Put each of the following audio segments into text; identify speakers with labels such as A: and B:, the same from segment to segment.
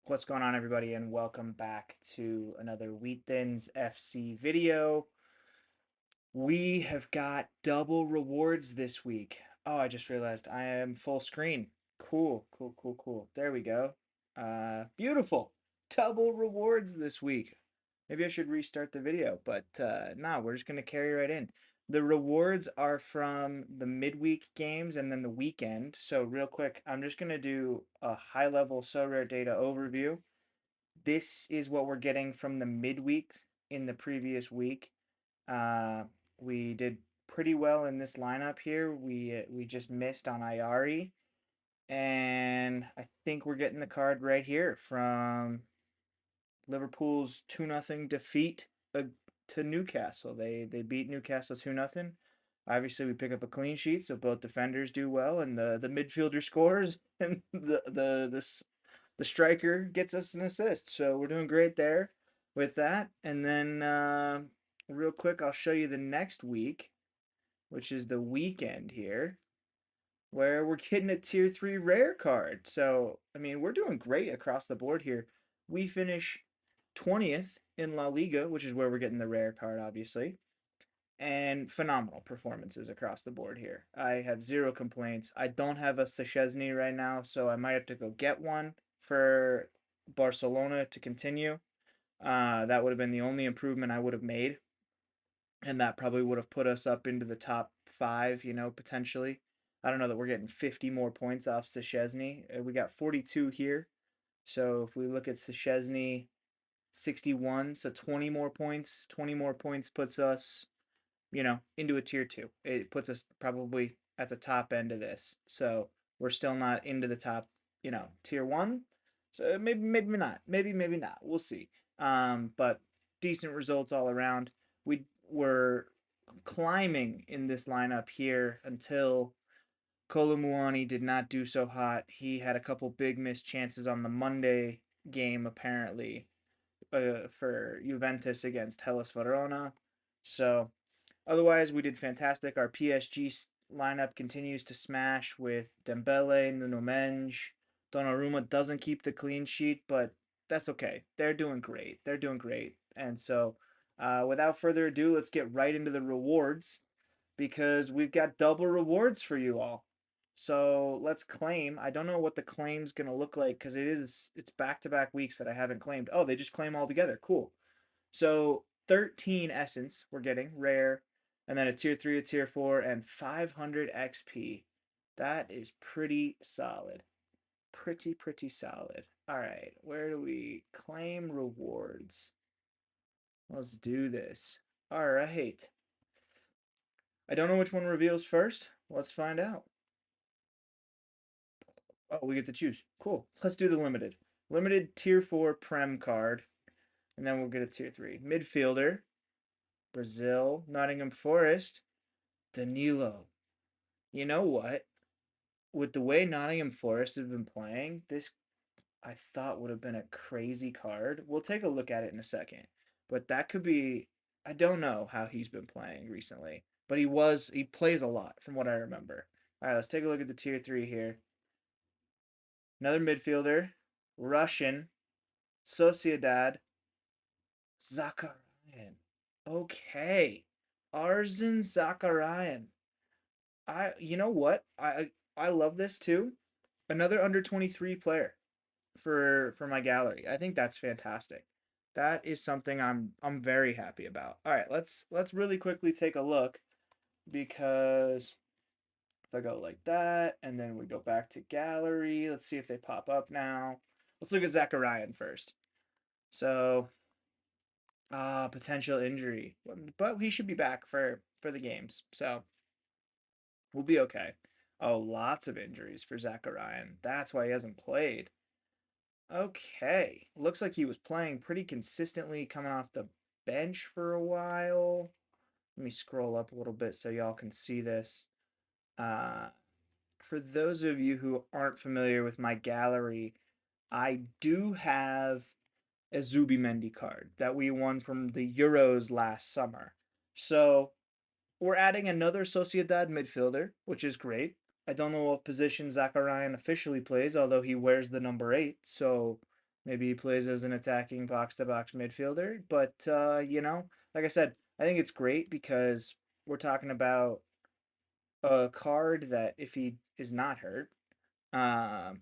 A: What's going on, everybody, and welcome back to another Wheat Thins FC video. We have got double rewards this week. Oh, I just realized I am full screen. Cool, cool, cool, cool. There we go. Beautiful. Double rewards this week. Maybe I should restart the video, but no, we're just gonna carry right in. The rewards are from the midweek games and then the weekend. So real quick, I'm just gonna do a high-level Sorare data overview. This is what we're getting from the midweek in the previous week. Uh, we did pretty well in this lineup here. We just missed on Ayari, and I think we're getting the card right here from Liverpool's 2-0 defeat to Newcastle. They beat Newcastle 2-0. Obviously, we pick up a clean sheet, so both defenders do well, and the midfielder scores, and the striker gets us an assist. So we're doing great there with that. And then real quick, I'll show you the next week, which is the weekend here, where we're getting a tier 3 rare card. So, I mean, we're doing great across the board here. We finish 20th in La Liga, which is where we're getting the rare card, obviously. And phenomenal performances across the board here. I have zero complaints. I don't have a Szczesny right now, so I might have to go get one for Barcelona to continue. That would have been the only improvement I would have made, and that probably would have put us up into the top five, potentially. I don't know that we're getting 50 more points off Szczesny. We got 42 here. So if we look at Szczesny, 61, so 20 more points. 20 more points puts us, into a tier 2. It puts us probably at the top end of this. So we're still not into the top, tier 1. So maybe not. Maybe not. We'll see. But decent results all around. We were climbing in this lineup here until Kolomuani did not do so hot. He had a couple big missed chances on the Monday game, apparently, for Juventus against Hellas Verona. So, otherwise, we did fantastic. Our PSG lineup continues to smash with Dembele, Nuno Mendes. Donnarumma doesn't keep the clean sheet, but that's okay. They're doing great. They're doing great. And so, without further ado, let's get right into the rewards because we've got double rewards for you all. So let's claim. I don't know what the claim's gonna look like because it's back-to-back weeks that I haven't claimed. Oh, they just claim all together. Cool. So 13 essence we're getting rare, and then a tier 3, a tier 4, and 500 XP. That is pretty solid. Pretty solid. All right, where do we claim rewards? Let's do this. All right. I don't know which one reveals first. Let's find out. Oh, we get to choose. Cool. Let's do the limited. Limited tier 4 Prem card. And then we'll get a tier 3. Midfielder. Brazil. Nottingham Forest. Danilo. You know what? With the way Nottingham Forest have been playing, this I thought would have been a crazy card. We'll take a look at it in a second. But that could be. I don't know how he's been playing recently. But he plays a lot from what I remember. All right, let's take a look at the tier 3 here. Another midfielder. Russian. Sociedad. Zakarian. Okay. Arzin Zakarian. You know what? I love this too. Another under 23 player for my gallery. I think that's fantastic. That is something I'm very happy about. All right, let's really quickly take a look because if I go like that and then we go back to gallery, let's see if they pop up now. Let's look at Zakarian first. So, potential injury, but he should be back for the games. So, we'll be okay. Oh, lots of injuries for Zakarian. That's why he hasn't played. Okay. Looks like he was playing pretty consistently coming off the bench for a while. Let me scroll up a little bit so y'all can see this. Uh, for those of you who aren't familiar with my gallery, I do have a Zubimendi card that we won from the Euros last summer. So we're adding another Sociedad midfielder, which is great. I don't know what position Zakarian officially plays, although he wears the number 8, so Maybe he plays as an attacking box to box midfielder. But, like I said, I think it's great because we're talking about a card that, if he is not hurt, um,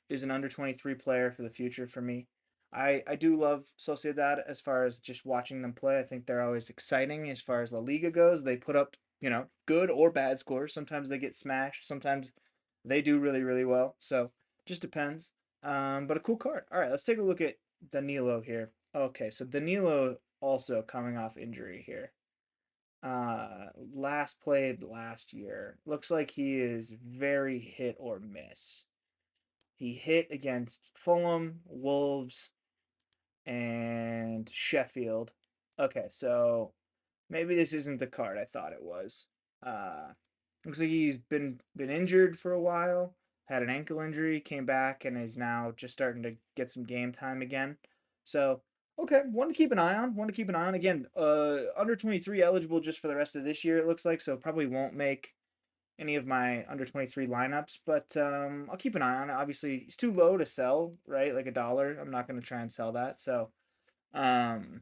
A: is an under 23 player for the future for me. I do love Sociedad as far as just watching them play. I think they're always exciting as far as LaLiga goes. They put up, good or bad scores. Sometimes they get smashed. Sometimes they do really, really well. So just depends. But a cool card. All right, let's take a look at Danilo here. Okay, so Danilo also coming off injury here. Last played last year. Looks like he is very hit or miss. He hit against Fulham, Wolves, and Sheffield. Okay, so maybe this isn't the card I thought it was. Uh, Looks like he's been injured for a while, had an ankle injury, came back, and is now just starting to get some game time again. So, okay, one to keep an eye on. One to keep an eye on. Again, under 23 eligible just for the rest of this year, it looks like, so probably won't make any of my under 23 lineups, but I'll keep an eye on it. Obviously, he's too low to sell, right? Like $1. I'm not going to try and sell that. So, um,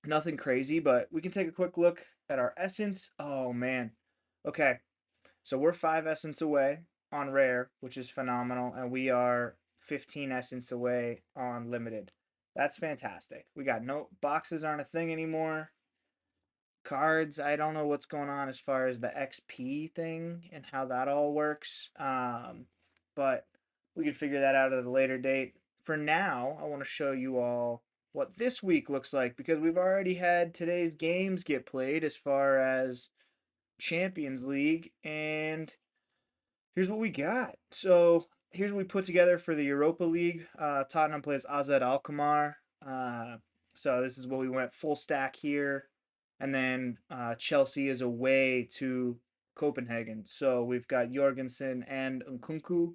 A: nothing crazy, but we can take a quick look at our essence. Oh, man. Okay. So we're 5 essence away on rare, which is phenomenal, and we are 15 essence away on limited. That's fantastic. We got no boxes aren't a thing anymore. Cards, I don't know what's going on as far as the XP thing and how that all works. But we can figure that out at a later date. For now, I want to show you all what this week looks like because we've already had today's games get played as far as Champions League, and here's what we got. So here's what we put together for the Europa League. Tottenham plays AZ Alkmaar. So this is what we went full stack here. And then Chelsea is away to Copenhagen. So we've got Jorgensen and Nkunku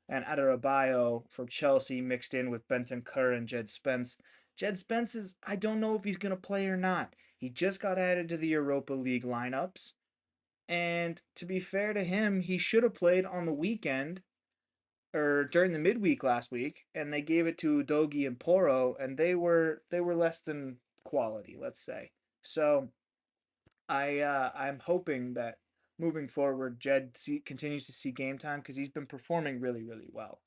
A: and Adarabioyo for Chelsea mixed in with Benton Kerr and Jed Spence. Jed Spence is, I don't know if he's going to play or not. He just got added to the Europa League lineups. And to be fair to him, he should have played on the weekend or during the midweek last week, and they gave it to Dogi and Poro, and they were less than quality, let's say. So I'm hoping that moving forward, continues to see game time because he's been performing really, really well.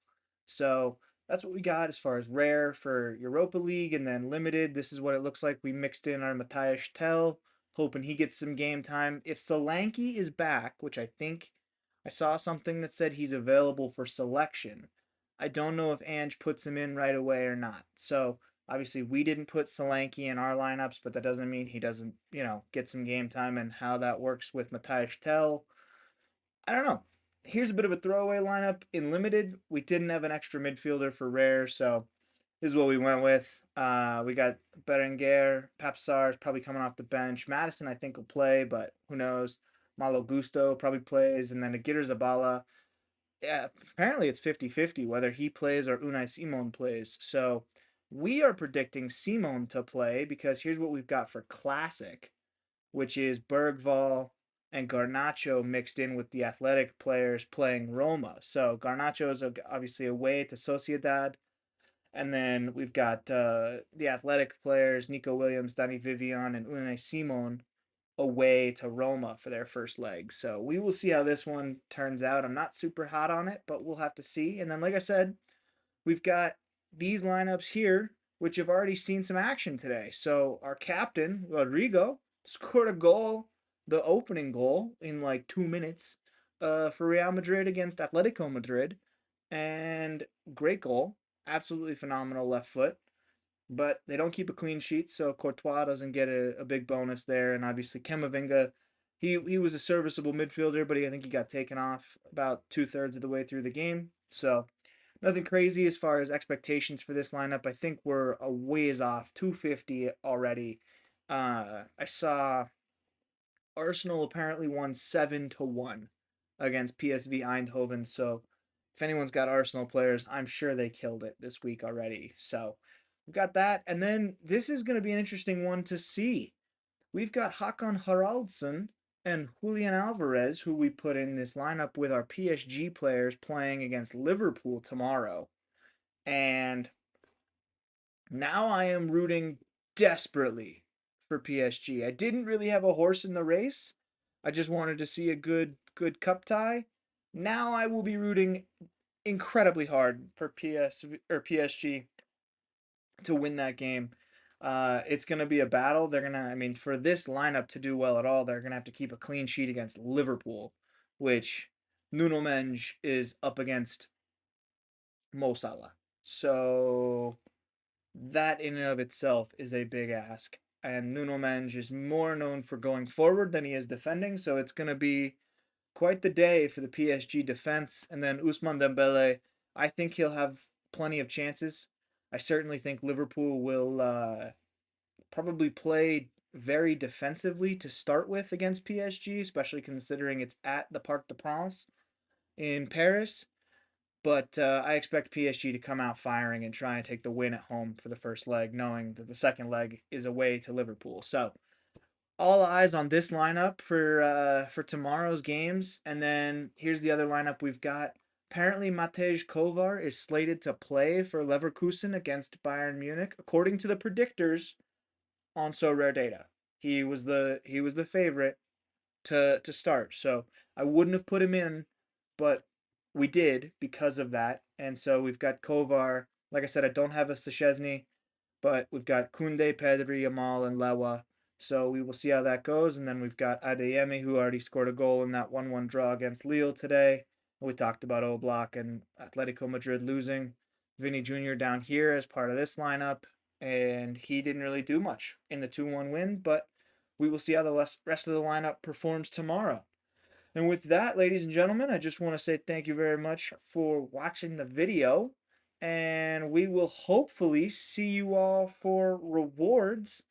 A: So that's what we got as far as rare for Europa League, and then limited. This is what it looks like. We mixed in our Matthias Tell, hoping he gets some game time. If Solanke is back, which I think I saw something that said he's available for selection, I don't know if Ange puts him in right away or not. So obviously, we didn't put Solanke in our lineups, but that doesn't mean he doesn't, get some game time, and how that works with Matthias Tell. I don't know. Here's a bit of a throwaway lineup. In limited, we didn't have an extra midfielder for rare, so this is what we went with. We got Berenguer, Papsar is probably coming off the bench. Madison, I think, will play, but who knows? Malo Gusto probably plays, and then Aguirre Zabala. Yeah, apparently it's 50-50 whether he plays or Unai Simon plays. So we are predicting Simon to play because here's what we've got for classic, which is Bergval and Garnacho mixed in with the athletic players playing Roma. So Garnacho is obviously away to Sociedad. And then we've got the athletic players, Nico Williams, Danny Vivian, and Unai Simon away to Roma for their first leg. So we will see how this one turns out. I'm not super hot on it, but we'll have to see. And then, like I said, we've got these lineups here, which have already seen some action today. So our captain, Rodrigo, scored a goal, the opening goal, in like 2 minutes for Real Madrid against Atletico Madrid. And great goal. Absolutely phenomenal left foot, but they don't keep a clean sheet, so Courtois doesn't get a big bonus there. And obviously, Kamavinga, he was a serviceable midfielder, but I think he got taken off about 2/3 of the way through the game. So nothing crazy as far as expectations for this lineup. I think we're a ways off, 250 already. I saw Arsenal apparently won 7-1 against PSV Eindhoven. So if anyone's got Arsenal players, I'm sure they killed it this week already. So we've got that. And then this is going to be an interesting one to see. We've got Hakan Haraldsson and Julian Alvarez, who we put in this lineup with our PSG players playing against Liverpool tomorrow. And now I am rooting desperately for PSG. I didn't really have a horse in the race. I just wanted to see a good cup tie. Now I will be rooting incredibly hard for PSG to win that game. It's going to be a battle. I mean, for this lineup to do well at all, they're going to have to keep a clean sheet against Liverpool, which Nuno Mendes is up against Mo Salah. So that in and of itself is a big ask. And Nuno Mendes is more known for going forward than he is defending, so it's going to be quite the day for the PSG defense. And then Ousmane Dembele, I think he'll have plenty of chances. I certainly think Liverpool will probably play very defensively to start with against PSG, especially considering it's at the Parc des Princes in Paris. But I expect PSG to come out firing and try and take the win at home for the first leg, knowing that the second leg is away to Liverpool. So all eyes on this lineup for tomorrow's games. And then here's the other lineup we've got. Apparently, Matej Kovar is slated to play for Leverkusen against Bayern Munich, according to the predictors on Sorare data. He was the favorite to start. So I wouldn't have put him in, but we did because of that. And so we've got Kovar. Like I said, I don't have a Szczesny, but we've got Kunde, Pedri, Amal, and Lewa. So we will see how that goes. And then we've got Adeyemi, who already scored a goal in that 1-1 draw against Lille today. We talked about Oblak and Atletico Madrid losing. Vinny Jr. down here as part of this lineup. And he didn't really do much in the 2-1 win, but we will see how the rest of the lineup performs tomorrow. And with that, ladies and gentlemen, I just want to say thank you very much for watching the video. And we will hopefully see you all for rewards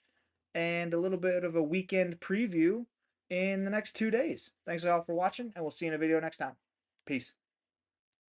A: and a little bit of a weekend preview in the next 2 days. Thanks all for watching, and we'll see you in a video next time. Peace.